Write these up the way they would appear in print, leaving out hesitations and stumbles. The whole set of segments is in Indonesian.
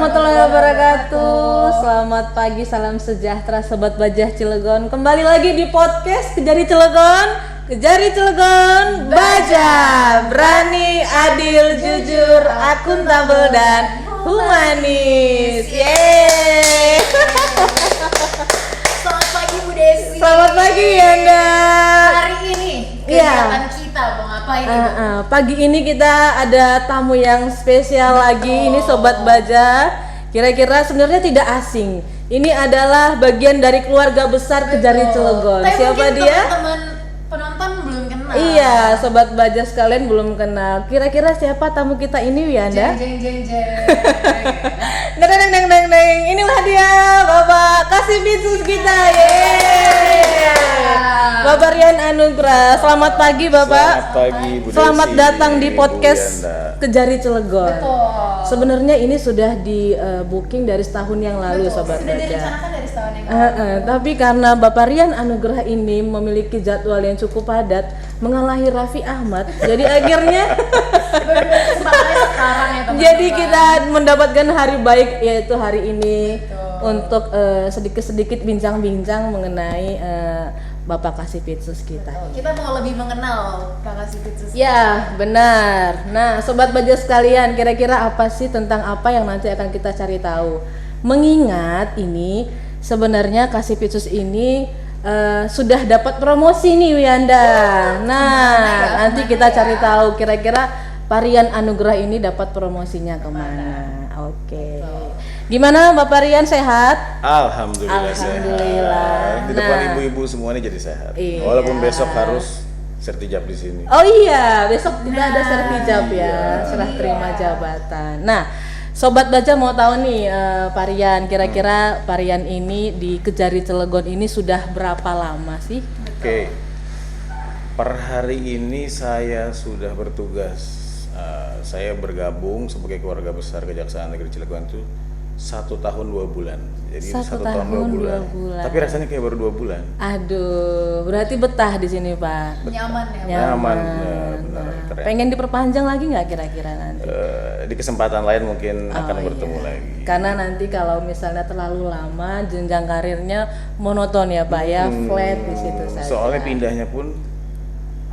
warahmatullahi wabarakatuh. Selamat pagi, salam sejahtera Sobat Bajah Cilegon. Kembali lagi di podcast Kejari Cilegon. Kejari Cilegon, Bajah, berani, adil, jujur, akuntabel dan humanis. Yeay. Selamat pagi Bu Desi. Selamat pagi Yanda. Hari ini kegiatan kita mau ngapain Ibu? Pagi ini kita ada tamu yang spesial lagi. Ini Sobat Baja. Kira-kira sebenarnya tidak asing. Ini adalah bagian dari keluarga besar Kejari Cilegon. Tapi Siapa mungkin dia? Teman-teman penonton belum kenal. Iya, Sobat Baja sekalian belum kenal. Kira-kira siapa tamu kita ini, Wiyanda? Jeng jeng jeng jeng. Neng. Inilah dia, Bapak Kasih Bitsus kita. Yeay. Bapak Rian Anugrah. Selamat pagi, Bapak. Selamat pagi, Bu Desi. Selamat datang di Bu podcast Yanda. Kejari Cilegon. Betul. Sebenarnya ini sudah di booking dari setahun yang lalu, Betul. Sobat Sudah Baja. direncanakan dari setahun yang lalu. Tapi karena Bapak Rian Anugrah ini memiliki jadwal yang cukup padat, mengalahi Raffi Ahmad, jadi akhirnya Kesempatannya sekarang ya teman-teman. jadi kita mendapatkan hari baik yaitu hari ini. Betul. Untuk sedikit-sedikit bincang-bincang mengenai Bapak Kasih Pitsus kita. Kita mau lebih mengenal Pak Kasih Pitsus. Ya, benar. Nah, Sobat Baja sekalian, kira-kira apa sih tentang apa yang nanti akan kita cari tahu? Mengingat ini sebenarnya Kasih Pitsus ini sudah dapat promosi nih Wiyanda. Nah, nanti kita cari tahu kira-kira Parian Anugrah ini dapat promosinya kemana. Oke. Gimana Bapak Rian, sehat? Alhamdulillah Alhamdulillah. sehat. Di depan Nah. ibu-ibu semuanya jadi sehat. Iya. Walaupun besok harus sertijab di sini. Oh iya, besok kita ada sertijab ya, Iya. serah terima jabatan. Nah, Sobat Baca mau tahu nih Parian, kira-kira Parian ini di Kejari Cilegon ini sudah berapa lama sih? Oke. Per hari ini saya sudah bertugas. Saya bergabung sebagai keluarga besar Kejaksaan Negeri Cilegon itu 1 tahun 2 bulan. Jadi 1 tahun 2 bulan. Tapi rasanya kayak baru 2 bulan. Aduh, berarti betah di sini Pak. Nyaman ya. Nyaman, benar, keren. Pengen diperpanjang lagi nggak kira-kira nanti? Di kesempatan lain mungkin akan iya. bertemu lagi. Karena nanti kalau misalnya terlalu lama jenjang karirnya monoton ya Pak ya, flat di situ saja. Soalnya pindahnya pun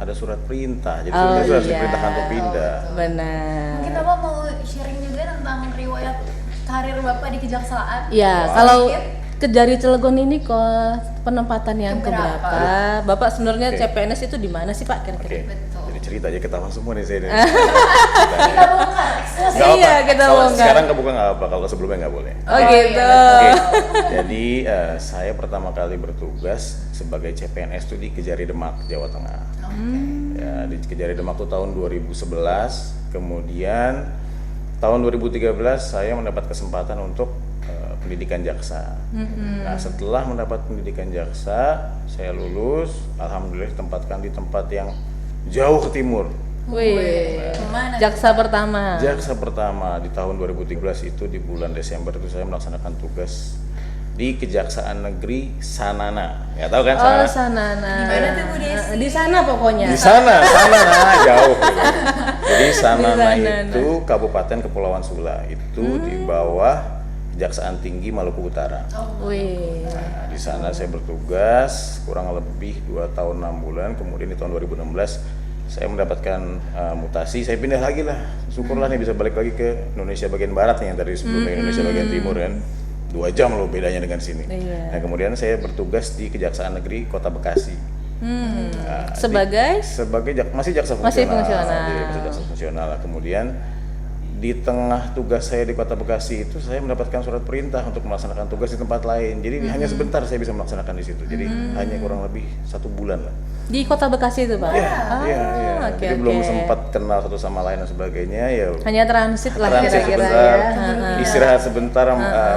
ada surat perintah, jadi Oh, surat iya. perintah untuk pindah. Benar. Mungkin Bapak mau sharing juga tentang riwayat karir Bapak di Kejaksaan? Ya, Wah. kalau Sedikit. Kejari Cilegon ini kok penempatan yang Keberapa? keberapa? Bapak sebenarnya Oke. CPNS itu di mana sih Pak Oke, kira-kira? Betul. jadi cerita aja ketawa semua nih saya. Nih. Kita bongkar eksklusif. Nggak Iya, apa-apa. kita Kalau bongkar. sekarang kebuka nggak apa, kalau sebelumnya nggak boleh. Oh iya, gitu. Oke, jadi saya pertama kali bertugas sebagai CPNS itu di Kejari Demak, Jawa Tengah. Ya, di Kejari Demak itu tahun 2011, kemudian tahun 2013 saya mendapat kesempatan untuk pendidikan jaksa. Nah, setelah mendapat pendidikan jaksa, saya lulus, alhamdulillah ditempatkan di tempat yang jauh ke timur. Wih, Kemana? jaksa pertama. Jaksa pertama di tahun 2013 itu di bulan Desember itu saya melaksanakan tugas di Kejaksaan Negeri Sanana. Ya tahu kan Oh, Sanana? Sanana. Di mana tuh, Bu Desi? Di sana pokoknya. Di sana jauh. Gitu. Jadi Sanana Di Sanana. itu Kabupaten Kepulauan Sula, itu di bawah Kejaksaan Tinggi Maluku Utara. Wih. Nah, di sana saya bertugas kurang lebih 2 tahun 6 bulan. Kemudian di tahun 2016 saya mendapatkan mutasi. Saya pindah lagi lah. Syukurlah nih bisa balik lagi ke Indonesia bagian barat nih yang dari sebelumnya Indonesia bagian timur kan. 2 jam loh bedanya dengan sini. Iya. Nah, kemudian saya bertugas di Kejaksaan Negeri Kota Bekasi. Nah, Sebagai masih jaksa fungsional. Masih fungsional. Jadi masih jaksa fungsional lah. Kemudian di tengah tugas saya di Kota Bekasi itu saya mendapatkan surat perintah untuk melaksanakan tugas di tempat lain. Jadi hanya sebentar saya bisa melaksanakan di situ. Jadi hanya kurang lebih 1 bulan lah. di Kota Bekasi itu Pak. Iya, oke, Jadi belum oke. sempat kenal satu sama lain dan sebagainya ya. Hanya transit lah Transit kira-kira sebentar, ya. istirahat sebentar,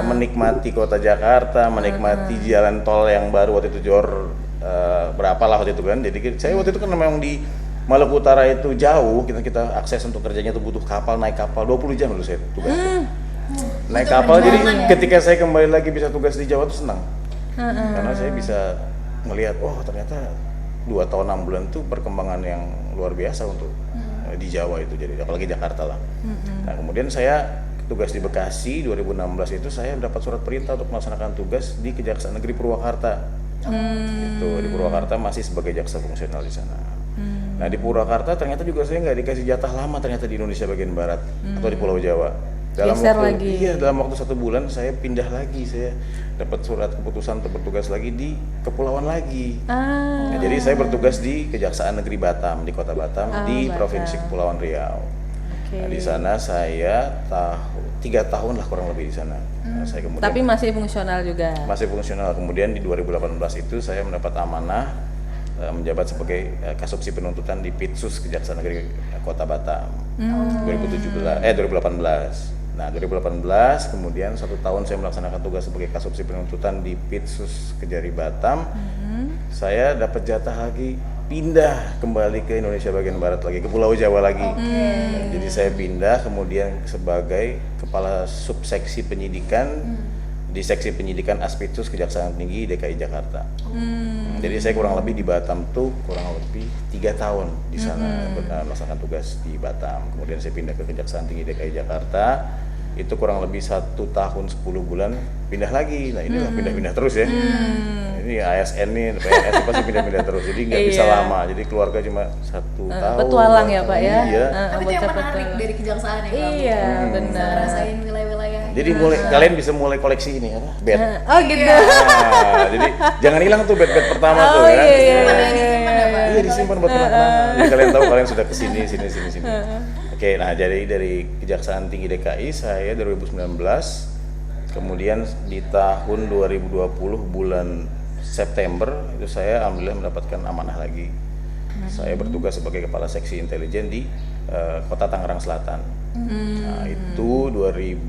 menikmati kota Jakarta, menikmati jalan tol yang baru waktu itu Jor berapa lah waktu itu kan. Jadi saya waktu itu kan memang di Maluku Utara itu jauh, kita akses untuk kerjanya itu butuh kapal, naik kapal 20 jam dulu saya tugasnya. Naik kapal, jadi ketika saya kembali lagi bisa tugas di Jawa tuh senang. Karena saya bisa melihat, oh ternyata 2 tahun 6 bulan itu perkembangan yang luar biasa untuk di Jawa itu, jadi apalagi Jakarta lah. Nah kemudian saya tugas di Bekasi 2016 itu saya dapat surat perintah untuk melaksanakan tugas di Kejaksaan Negeri Purwakarta. Itu di Purwakarta masih sebagai jaksa fungsional di sana. Nah di Purwakarta ternyata juga saya nggak dikasih jatah lama ternyata di Indonesia bagian barat atau di Pulau Jawa. Geser lagi. Iya, dalam waktu 1 bulan saya pindah lagi, saya dapat surat keputusan untuk bertugas lagi di kepulauan lagi. Nah, jadi saya bertugas di Kejaksaan Negeri Batam di Kota Batam di Batam. Provinsi Kepulauan Riau. Oke. Nah, di sana saya 3 tahun lah kurang lebih di sana. Nah, saya kemudian Tapi masih fungsional juga. masih fungsional. Kemudian di 2018 itu saya mendapat amanah menjabat sebagai kasubsi penuntutan di Pitsus Kejaksaan Negeri Kota Batam 2018. Nah 2018 kemudian 1 tahun saya melaksanakan tugas sebagai kasubsi penuntutan di Pitsus Kejari Batam. Saya dapat jatah lagi pindah kembali ke Indonesia bagian barat lagi, ke Pulau Jawa lagi. Jadi saya pindah kemudian sebagai kepala subseksi penyidikan di seksi penyidikan Aspitsus Kejaksaan Tinggi DKI Jakarta. Jadi saya kurang lebih di Batam tuh kurang lebih 3 tahun di sana melaksanakan tugas di Batam. Kemudian saya pindah ke Kejaksaan Tinggi DKI Jakarta. Itu kurang lebih 1 tahun 10 bulan pindah lagi. Nah inilah pindah-pindah terus ya. Ini ASN nih, PNS itu pasti pindah-pindah terus. Jadi nggak bisa lama. Jadi keluarga cuma 1 tahun. Petualang ya Pak ya. Iya. Tapi itu yang bocah menarik petualang. dari kejaksaan ya Pak. Iya, Bisa benar. ngerasain wilayah-wilayah. Jadi kalian bisa mulai koleksi ini apa? Bed. Oh gitu. Nah, jadi jangan hilang tuh bed-bed pertama tuh Oh kan. iya iya. Disimpan ya Pak. Iya disimpan buat kenang-kenangan. Jadi kalian tahu kalian sudah kesini, sini. Oke, nah jadi dari Kejaksaan Tinggi DKI saya 2019, kemudian di tahun 2020 bulan September itu saya alhamdulillah mendapatkan amanah lagi. Saya bertugas sebagai kepala seksi intelijen di Kota Tangerang Selatan. Nah itu 2020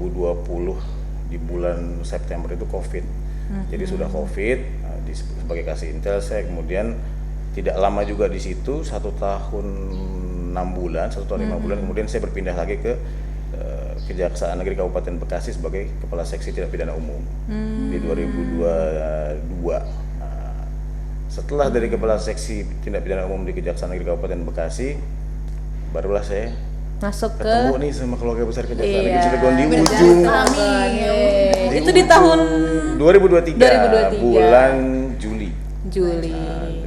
di bulan September itu COVID. Jadi sudah COVID sebagai kasih intel saya kemudian tidak lama juga di situ 1 tahun 6 bulan, 1 tahun 5 bulan kemudian saya berpindah lagi ke Kejaksaan Negeri Kabupaten Bekasi sebagai kepala seksi tindak pidana umum di 2022. Setelah dari kepala seksi tindak pidana umum di Kejaksaan Negeri Kabupaten Bekasi, barulah saya Masuk ke ketemu nih sama keluarga besar Kejaksaan Negeri Iya. Cilegon di Berjasa ujung kami. itu di tahun 2023, 2023. bulan Juli. Juli.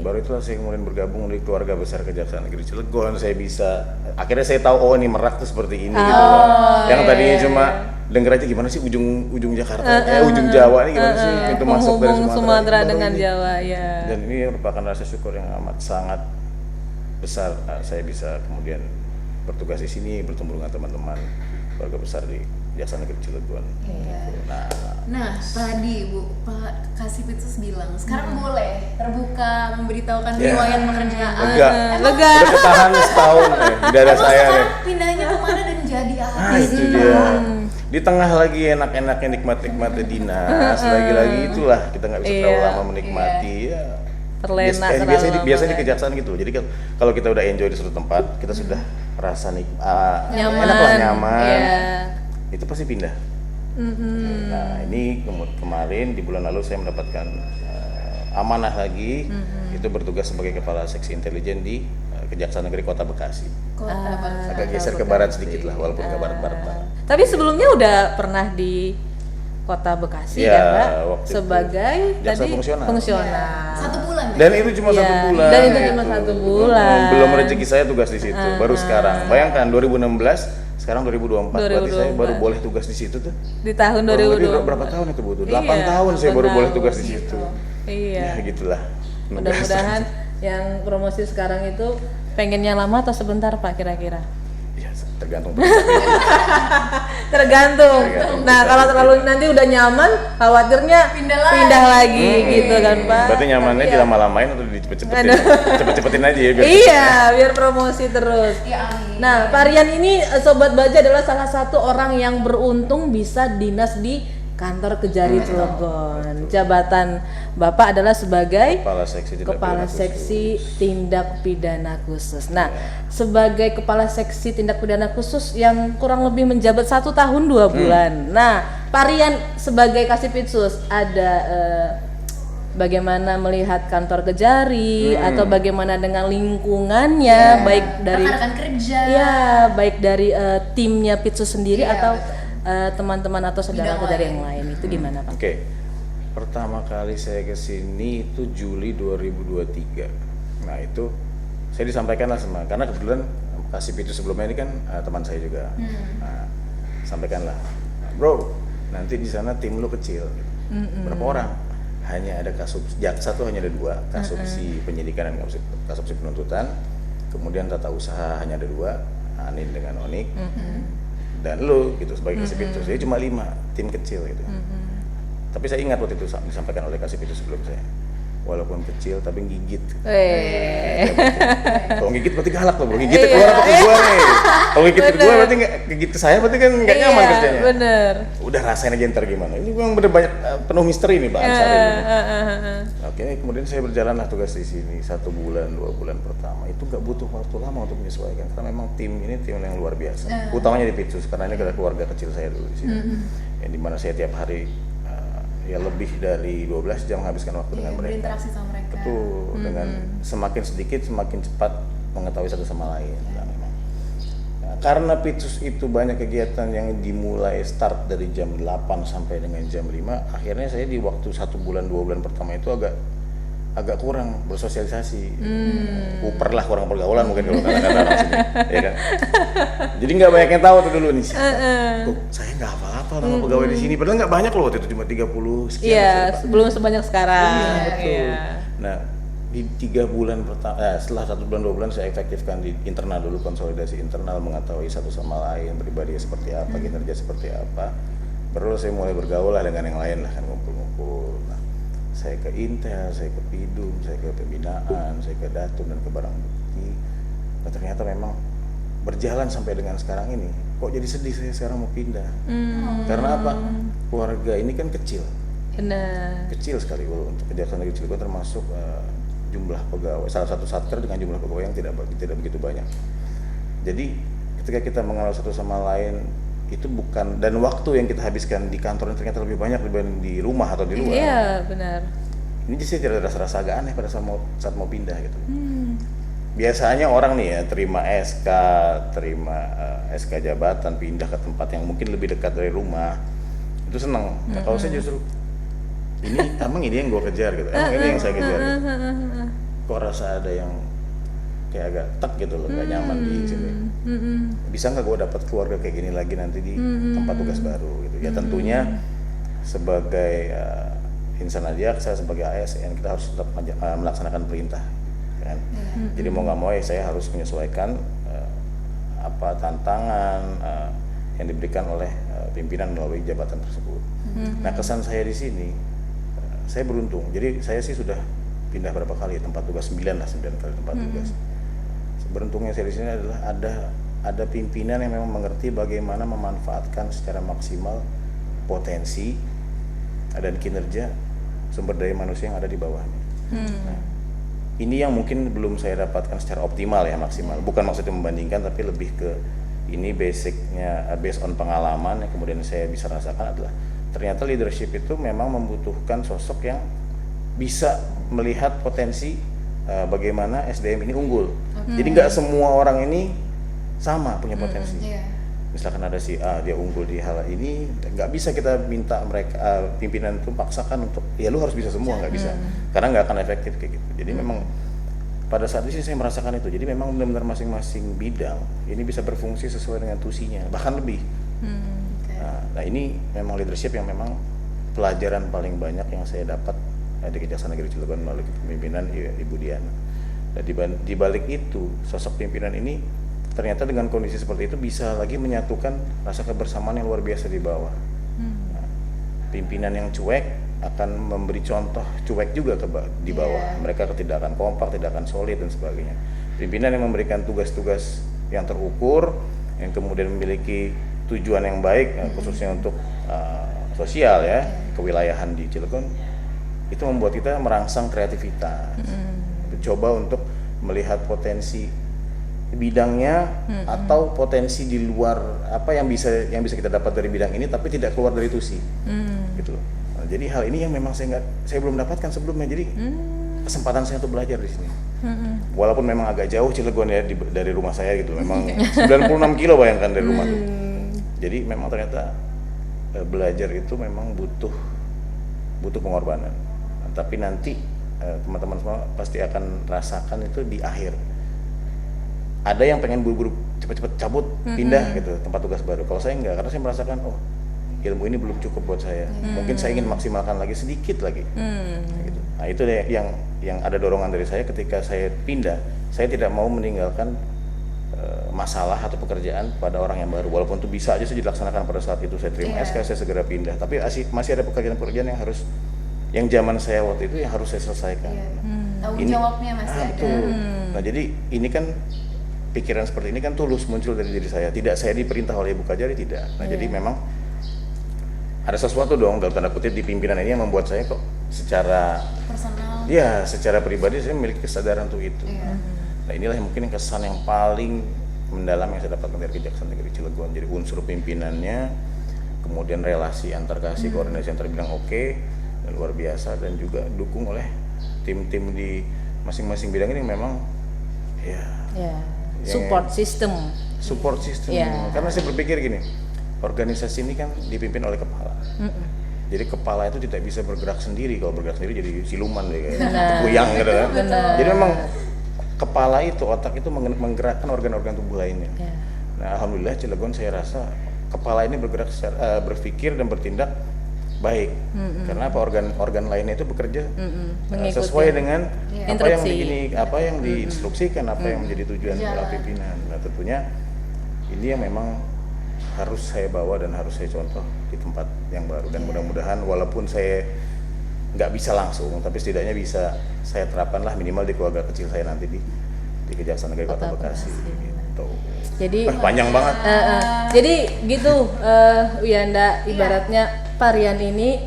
Baru itulah saya kemudian bergabung di keluarga besar Kejaksaan Negeri Cilegon. Saya bisa akhirnya saya tahu oh ini Merak tuh seperti ini gitu loh. Yang tadinya cuma denger aja gimana sih ujung Jakarta, ujung Jawa ini gimana sih pintu masuk dari Menghubung Sumatera Sumatera dengan ini. Jawa ya. Dan ini merupakan rasa syukur yang amat sangat besar. Saya bisa kemudian bertugas di sini bertemu dengan teman-teman keluarga besar di Kejaksaan Negeri Cilegon. Nah, tadi Bu, Pak Kasipitsus bilang sekarang boleh terbuka memberitahukan riwayat pekerjaan. Lega. Lega. Udah ketahan setahun di dada Emang saya nih. sekarang pindahnya kemana dan jadi apa Nah sih? itu dia. Di tengah lagi enak-enaknya nikmat-nikmatnya dinas, lagi-lagi itulah kita nggak bisa terlalu Iya. lama menikmati. Ya. Terlena terlalu Biasanya lama, biasanya di kan? kejaksaan gitu. Jadi kalau kita udah enjoy di suatu tempat, kita sudah rasa Nyaman. enak lah nyaman. Iya. Itu pasti pindah. Nah ini kemarin di bulan lalu saya mendapatkan amanah lagi, itu bertugas sebagai kepala seksi intelijen di Kejaksaan Negeri Kota Bekasi. Kota Bangsa. Agak geser ke barat sedikit lah, walaupun nggak barat-barat banget. Tapi sebelumnya udah pernah di Kota Bekasi Iya, kan Pak? waktu itu Sebagai jaksa tadi fungsional. fungsional. 1 bulan ya? Dan itu cuma Iya, 1 bulan. dan itu cuma 1 bulan. Belum rezeki saya tugas di situ. Baru sekarang. Bayangkan 2016, sekarang 2024. Berarti saya baru boleh tugas di situ tuh. Di tahun Kurang lebih 2020. berapa tahun itu Bu? 8 Iya, tahun saya 8 baru boleh tahun. tugas di situ. Iya. Ya gitulah. Mudah-mudahan yang promosi sekarang itu pengennya lama atau sebentar Pak kira-kira? Ya, tergantung. Tergantung. Nah, kalau terlalu nanti udah nyaman, khawatirnya pindah lagi gitu kan, Pak. Berarti nyamannya Tapi ya- dilama-lamain atau dicepet-cepetin? Cepet-cepetin aja ya biar Iya, biar promosi terus. Ya amin. Nah, Pak Rian ini Sobat Baja adalah salah satu orang yang beruntung bisa dinas di kantor Kejari Cilegon. Jabatan Bapak adalah sebagai Kepala Seksi Tindak Pidana Khusus. Nah, sebagai Kepala Seksi Tindak Pidana Khusus yang kurang lebih menjabat 1 tahun 2 bulan. Nah, Pak Rian sebagai Kasipitsus ada bagaimana melihat kantor Kejari atau bagaimana dengan lingkungannya baik dari rekan-rekan kerja. ya baik dari timnya Pitsus sendiri Iya, atau betul. teman-teman atau saudara-saudara yang lain itu gimana Pak? Oke. Pertama kali saya ke sini itu Juli 2023. Nah, itu saya disampaikan lah karena kebetulan Kasih Pitus sebelumnya ini kan teman saya juga. Nah, sampaikanlah, bro, nanti di sana tim lu kecil. Berapa orang? Hanya ada jaksa tuh hanya ada 2, kasubsi penyidikan dan kasubsi penuntutan. Kemudian tata usaha hanya ada 2, Anin dengan Onik. Dan lu gitu sebagai Kasih Pitus. Jadi cuma 5 tim kecil gitu. Tapi saya ingat waktu itu disampaikan oleh Kasih Pitus sebelum saya. Walaupun kecil tapi gigit. Kalau gigit berarti galak tuh, bro. Gigit keluar apa ke gua nih? Kalau gigit ke gua berarti nggak gigit ke saya berarti kan nggak nyaman kerjanya. Bener. Udah rasain aja ntar gimana. Ini memang bener banyak penuh misteri nih Pak Ansari. Oke, kemudian saya berjalan lah tugas di sini 1 bulan, 2 bulan pertama. Itu nggak butuh waktu lama untuk menyesuaikan karena memang tim ini tim yang luar biasa. Utamanya di Pitsus karena ini adalah keluarga kecil saya dulu di sini. Yang dimana saya tiap hari ya lebih dari 12 jam menghabiskan waktu dengan mereka. Berinteraksi sama mereka. Betul, dengan semakin sedikit semakin cepat mengetahui satu sama lain. Nah, memang. Nah, karena Pitsus itu banyak kegiatan yang dimulai start dari jam 8 sampai dengan jam 5, akhirnya saya di waktu 1 bulan 2 bulan pertama itu agak kurang bersosialisasi. Kuper lah, kurang pergaulan mungkin kalau kata-kata orang sini, ya kan. Jadi nggak banyak yang tahu tuh dulu nih. Kok saya nggak apa-apa sama pegawai di sini, padahal nggak banyak loh waktu itu cuma 30 sekian. Iya, belum sebanyak sekarang. Iya, betul. Iya. Nah, di 3 bulan pertama, setelah 1 bulan 2 bulan saya efektifkan di internal dulu, konsolidasi internal, mengetahui satu sama lain pribadi seperti apa, kinerja seperti apa. Baru saya mulai bergaul lah dengan yang lain lah, kan ngumpul-ngumpul. Nah, saya ke Intel, saya ke Pidum, saya ke pembinaan, saya ke Datum dan ke barang bukti. Nah, ternyata memang berjalan sampai dengan sekarang ini. Kok jadi sedih saya sekarang mau pindah? Karena apa? Keluarga ini kan kecil. Benar. Kecil sekali untuk Kejaksaan Negeri Cilegon, termasuk jumlah pegawai, salah satu satker dengan jumlah pegawai yang tidak begitu banyak. Jadi ketika kita mengenal satu sama lain itu bukan, dan waktu yang kita habiskan di kantor ternyata lebih banyak dibanding di rumah atau di luar. Iya, benar. Ini jadi ada rasa-rasa agak aneh pada saat mau pindah gitu. Biasanya orang nih ya terima SK jabatan, pindah ke tempat yang mungkin lebih dekat dari rumah, itu senang. Nah, kalau saya justru emang ini yang gue kejar gitu, emang ini yang saya kejar gitu. Kok rasa ada yang kayak agak tek gitu loh, gak nyaman di sini. Bisa nggak gue dapat keluarga kayak gini lagi nanti di tempat tugas baru gitu. Ya tentunya sebagai insan adiaksa, sebagai ASN kita harus tetap melaksanakan perintah kan. Jadi mau nggak mau ya saya harus menyesuaikan apa tantangan yang diberikan oleh pimpinan melalui jabatan tersebut. Nah, kesan saya di sini, saya beruntung. Jadi saya sih sudah pindah berapa kali tempat tugas, 9 kali tempat tugas. Beruntungnya saya di sini adalah ada pimpinan yang memang mengerti bagaimana memanfaatkan secara maksimal potensi dan kinerja sumber daya manusia yang ada di bawahnya. Nah, ini yang mungkin belum saya dapatkan secara optimal ya, maksimal. Bukan maksudnya membandingkan, tapi lebih ke ini basicnya based on pengalaman yang kemudian saya bisa rasakan adalah ternyata leadership itu memang membutuhkan sosok yang bisa melihat potensi bagaimana SDM ini unggul. Jadi nggak semua orang ini sama punya potensi. Misalkan ada si A, dia unggul di hal ini, nggak bisa kita minta mereka pimpinan itu paksakan untuk ya lu harus bisa semua, nggak bisa, karena nggak akan efektif kayak gitu. Jadi memang pada saat ini saya merasakan itu. Jadi memang benar-benar masing-masing bidang ini bisa berfungsi sesuai dengan tusinya, bahkan lebih. Nah, ini memang leadership yang memang pelajaran paling banyak yang saya dapat di Kejaksaan Negeri Cilegon melalui kepemimpinan Ibu Diana. Dan di balik itu sosok pimpinan ini ternyata dengan kondisi seperti itu bisa lagi menyatukan rasa kebersamaan yang luar biasa di bawah. Nah, pimpinan yang cuek akan memberi contoh cuek juga di bawah. Mereka tidak akan kompak, tidak akan solid dan sebagainya. Pimpinan yang memberikan tugas-tugas yang terukur, yang kemudian memiliki tujuan yang baik, khususnya untuk sosial ya, kewilayahan di Cilegon, itu membuat kita merangsang kreativitas. Coba untuk melihat potensi bidangnya atau potensi di luar apa yang bisa kita dapat dari bidang ini tapi tidak keluar dari tusi. Gitu loh. Nah, jadi hal ini yang memang saya belum dapatkan sebelumnya. Jadi kesempatan saya untuk belajar di sini. Walaupun memang agak jauh Cilegon ya dari rumah saya gitu. Memang 96 kilo bayangkan dari rumah tuh. Jadi memang ternyata belajar itu memang butuh pengorbanan. Nah, tapi nanti teman-teman semua pasti akan rasakan itu di akhir. Ada yang pengen buru-buru cepet-cepet cabut, pindah gitu tempat tugas baru. Kalau saya enggak, karena saya merasakan ilmu ini belum cukup buat saya. Mungkin saya ingin maksimalkan lagi sedikit lagi. Gitu. Nah itu deh yang ada dorongan dari saya ketika saya pindah. Saya tidak mau meninggalkan masalah atau pekerjaan pada orang yang baru. Walaupun itu bisa aja saya dilaksanakan pada saat itu saya terima SK, saya segera pindah. Tapi masih ada pekerjaan-pekerjaan yang zaman saya waktu itu yang harus saya selesaikan. Tanggung jawabnya masih ada. Betul. Nah jadi ini kan pikiran seperti ini kan tulus muncul dari diri saya. Tidak saya diperintah oleh Ibu Kajari, tidak. Nah jadi memang ada sesuatu dong dalam tanda kutip di pimpinan ini yang membuat saya kok secara Personal. ya secara pribadi saya memiliki kesadaran untuk itu. Nah inilah yang mungkin kesana yang paling mendalam yang saya dapatkan dari Kejaksaan Negeri Cilegon. Jadi unsur pimpinannya, kemudian relasi antar kasih, koordinasi antar bidang dan luar biasa, dan juga dukung oleh tim-tim di masing-masing bidang ini memang support system. Karena saya berpikir gini, organisasi ini kan dipimpin oleh kepala. Jadi kepala itu tidak bisa bergerak sendiri. Kalau bergerak sendiri jadi siluman deh, kayak kuyang gitu kan. Jadi memang kepala itu, otak itu menggerakkan organ-organ tubuh lainnya. Nah alhamdulillah Cilegon saya rasa kepala ini bergerak berpikir dan bertindak baik. Karena apa, organ lainnya itu bekerja sesuai dengan apa yang diinstruksikan, apa yang menjadi tujuan para pimpinan. Nah tentunya ini yang memang harus saya bawa dan harus saya contoh di tempat yang baru, dan mudah-mudahan walaupun saya nggak bisa langsung, tapi setidaknya bisa saya terapkan lah minimal di keluarga kecil saya nanti di Kejaksaan Negeri Kota Bekasi. Gitu. Jadi panjang banget. Jadi gitu, Wiyanda, ibaratnya Pak Rian ini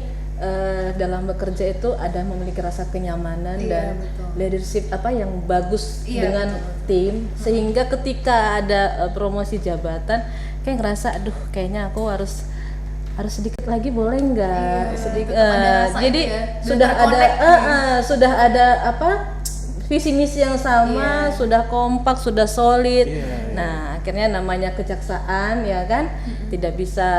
dalam bekerja itu ada memiliki rasa kenyamanan dan leadership yang bagus dengan tim, sehingga ketika ada promosi jabatan kayak ngerasa kayaknya aku harus sedikit lagi boleh nggak sedikit jadi sudah ada visi misi yang sama, sudah kompak, sudah solid. Nah akhirnya namanya kejaksaan ya kan, tidak bisa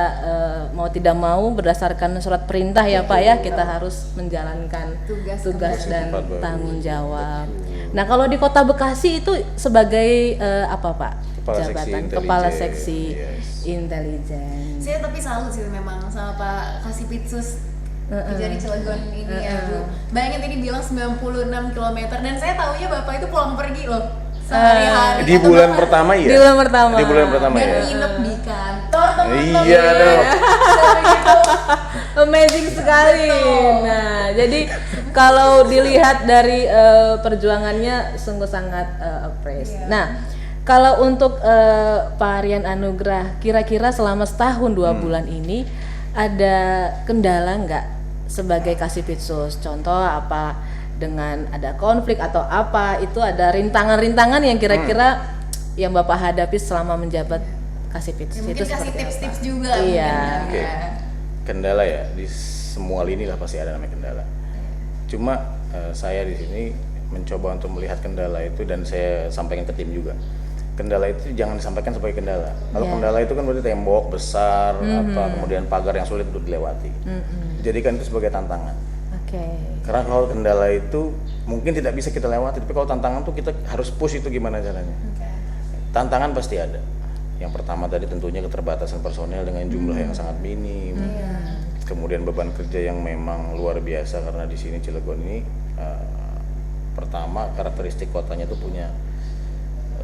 mau tidak mau berdasarkan surat perintah ya Pak ya, kita harus menjalankan tugas dan tanggung jawab. Nah kalau di Kota Bekasi itu sebagai apa Pak? Kepala seksi intelijen. Saya tapi salut sih memang sama Pak Kasipitsus Kejari Cilegon ini ya Bu. Bayangin tadi bilang 96 km dan saya taunya Bapak itu pulang pergi loh sehari-hari. Di bulan pertama ya? Di bulan pertama. Dan nginep di kantor teman-teman. Iya dong. Amazing sekali. Nah, jadi kalau dilihat dari perjuangannya sungguh sangat appraise. Nah, kalau untuk Pak Rian Anugrah, kira-kira selama setahun 2 bulan ini ada kendala nggak sebagai Kasipitsus? Contoh apa, dengan ada konflik atau apa, itu ada rintangan-rintangan yang kira-kira yang Bapak hadapi selama menjabat Kasipitsus? Ya, mungkin itu kasih tips-tips juga. Iya. Oke. Kendala ya di semua lini lah pasti ada namanya kendala. Cuma saya di sini mencoba untuk melihat kendala itu dan saya sampaikan ke tim juga. Kendala itu jangan disampaikan sebagai kendala. Kalau kendala itu kan berarti tembok besar, kemudian pagar yang sulit untuk dilewati. Jadikan itu sebagai tantangan. Karena kalau kendala itu mungkin tidak bisa kita lewati, tapi kalau tantangan tuh kita harus push itu gimana caranya. Tantangan pasti ada. Yang pertama tadi tentunya keterbatasan personel dengan jumlah yang sangat minim. Kemudian beban kerja yang memang luar biasa karena di sini Cilegon ini pertama karakteristik kotanya itu punya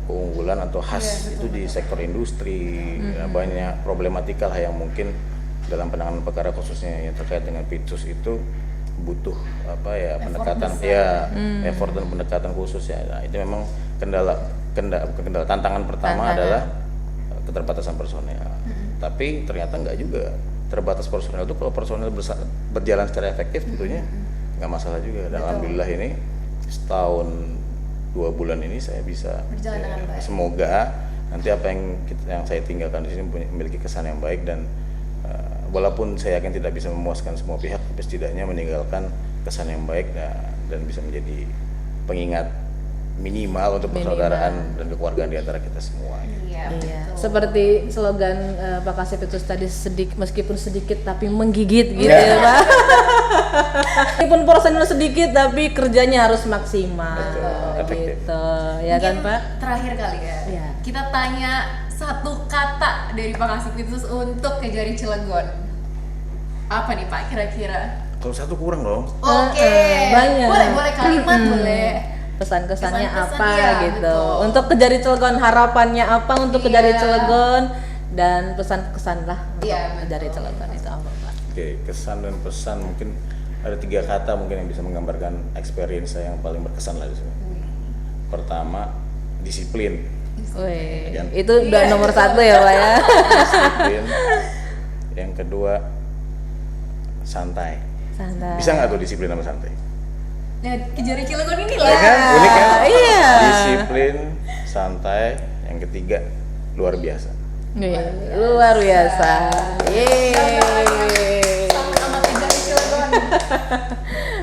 keunggulan atau khas itu di sektor industri. Banyak problematika lah yang mungkin dalam penanganan perkara khususnya yang terkait dengan Pitsus itu butuh pendekatan effort dan pendekatan khusus ya. Nah, itu memang kendala tantangan pertama adalah keterbatasan personel. Tapi ternyata enggak juga. Terbatas personel itu kalau personel berjalan secara efektif tentunya enggak masalah juga. Dan alhamdulillah ini setahun 2 bulan ini saya bisa semoga nanti apa yang saya tinggalkan di sini memiliki kesan yang baik, dan walaupun saya yakin tidak bisa memuaskan semua pihak, tapi setidaknya meninggalkan kesan yang baik dan bisa menjadi pengingat minimal untuk persaudaraan dan kekeluargaan di antara kita semua. Iya. Iya, betul. seperti slogan Pak Kasipitsus tadi, meskipun sedikit tapi menggigit gitu ya Pak. Meskipun porsinya sedikit tapi kerjanya harus maksimal. Betul, efektif. Gitu, ya kan Mungkin Pak? Terakhir kali ya. Iya. Kita tanya satu kata dari Pak Kasipitsus untuk Kejari Cilegon. Apa nih Pak kira-kira? Kalau satu kurang dong. Oke. banyak. Boleh kalimat boleh. Pesan-kesannya Kesan-kesan, apa iya, gitu. betul. Untuk Kejari Cilegon, harapannya apa untuk Kejari Iya. Cilegon, dan pesan-kesan lah untuk Iya, Kejari betul. Cilegon itu apa Pak? Oke, kesan dan pesan mungkin ada 3 kata mungkin yang bisa menggambarkan experience saya yang paling berkesan lah di sini. Pertama, disiplin. Wih, Kan? itu udah Iya, nomor betul. 1 ya Pak ya. Disiplin. Yang kedua, santai. Santai. Bisa nggak tuh disiplin sama santai? Nah, Kejari Cilegon ini Ya lah. kan? Unik kan? Iya. Disiplin, santai. Yang ketiga, luar biasa. Nih, luar biasa. Yeay. Sama Kejari Cilegon.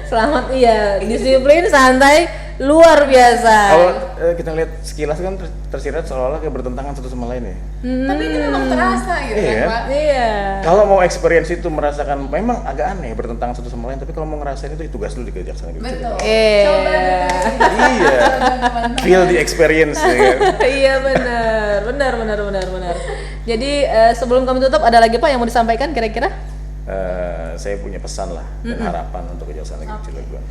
Selamat, iya, disiplin, santai, luar biasa. Kalau kita lihat sekilas kan tersirat seolah-olah kayak bertentangan satu sama lain ya. Tapi itu memang terasa gitu Iya. kan Pak. Iya. Kalau mau experience itu merasakan memang agak aneh bertentangan satu sama lain, tapi kalau mau ngerasain itu tugas dulu di Kejaksaan Negeri Betul. Cilegon. Coba deh. Iya. Feel the experience ya kan. Iya benar. Jadi sebelum kami tutup ada lagi Pak yang mau disampaikan kira-kira? Saya punya pesan lah dan harapan untuk Kejaksaan Negeri Cilegon.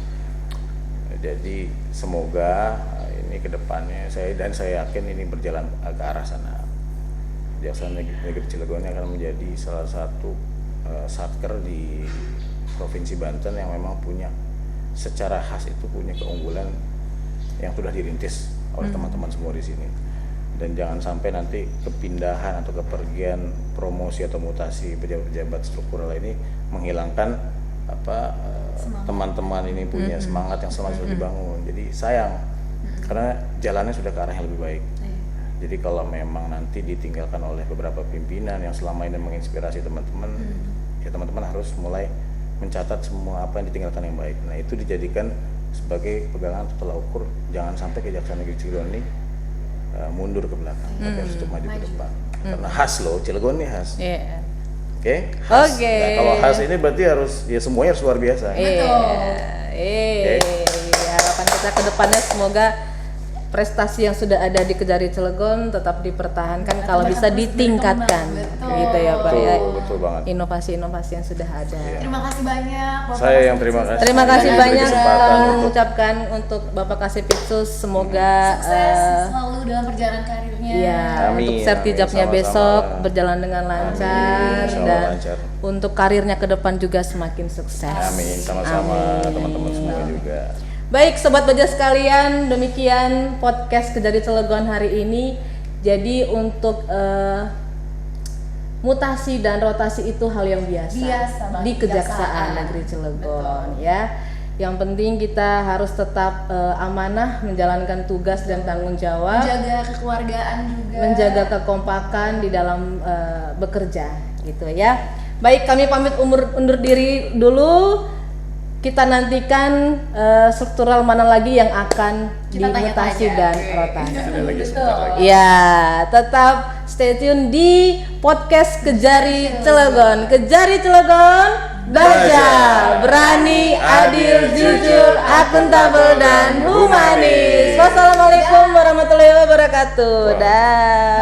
Jadi semoga ini kedepannya saya yakin ini berjalan ke arah sana. Kejaksaan Negeri Cilegon ini akan menjadi salah satu satker di Provinsi Banten yang memang punya secara khas itu punya keunggulan yang sudah dirintis oleh teman-teman semua di sini. Dan jangan sampai nanti kepindahan atau kepergian promosi atau mutasi pejabat-pejabat struktural ini menghilangkan teman-teman ini punya semangat yang selama sudah dibangun. Jadi sayang karena jalannya sudah ke arah yang lebih baik. Jadi kalau memang nanti ditinggalkan oleh beberapa pimpinan yang selama ini menginspirasi teman-teman, ya teman-teman harus mulai mencatat semua apa yang ditinggalkan yang baik. Nah itu dijadikan sebagai pegangan tolak ukur, jangan sampai Kejaksaan Negeri Cilegon ini mundur ke belakang, tapi harus untuk maju ke depan. Karena khas loh, Cilegon ini khas. Iya. Oke? Khas. Oke. Nah, kalau khas ini berarti harus ya semuanya harus luar biasa. Iya. Harapan kita ke depannya semoga prestasi yang sudah ada di Kejari Cilegon tetap dipertahankan, kalau bisa ditingkatkan. Betul. Gitu ya Pak ya. Betul banget. Inovasi-inovasi yang sudah ada. Terima kasih banyak Bapak Saya yang Kasipitsus. terima kasih. Terima kasih Diberi banyak kesempatan kami untuk- mengucapkan untuk Bapak Kasipitsus, semoga Sukses selalu dalam perjalanan karirnya. iya, Amin, untuk sertijabnya amin. besok Sama-sama. berjalan dengan lancar, Insya Allah dan lancar. untuk karirnya ke depan juga semakin sukses. Amin, sama-sama Amin. teman-teman semua juga. Baik Sobat Baja sekalian, demikian podcast Kejari Cilegon hari ini. Jadi untuk mutasi dan rotasi itu hal yang biasa, Biasa banget, di Kejaksaan Kejaksaan. Negeri Cilegon Betul. ya. Yang penting kita harus tetap amanah menjalankan tugas dan tanggung jawab, Menjaga kekeluargaan juga. menjaga kekompakan di dalam bekerja gitu ya. Baik, kami pamit undur diri dulu. Kita nantikan struktural mana lagi yang akan Kita dimutasi tanya-tanya. dan Oke. rotasi. Ada lagi sebentar lagi. Ya, tetap stay tune di podcast Kejari Cilegon. Kejari Cilegon, Baja, berani, adil, jujur, akuntabel, dan humanis. Wassalamualaikum warahmatullahi wabarakatuh. Dah.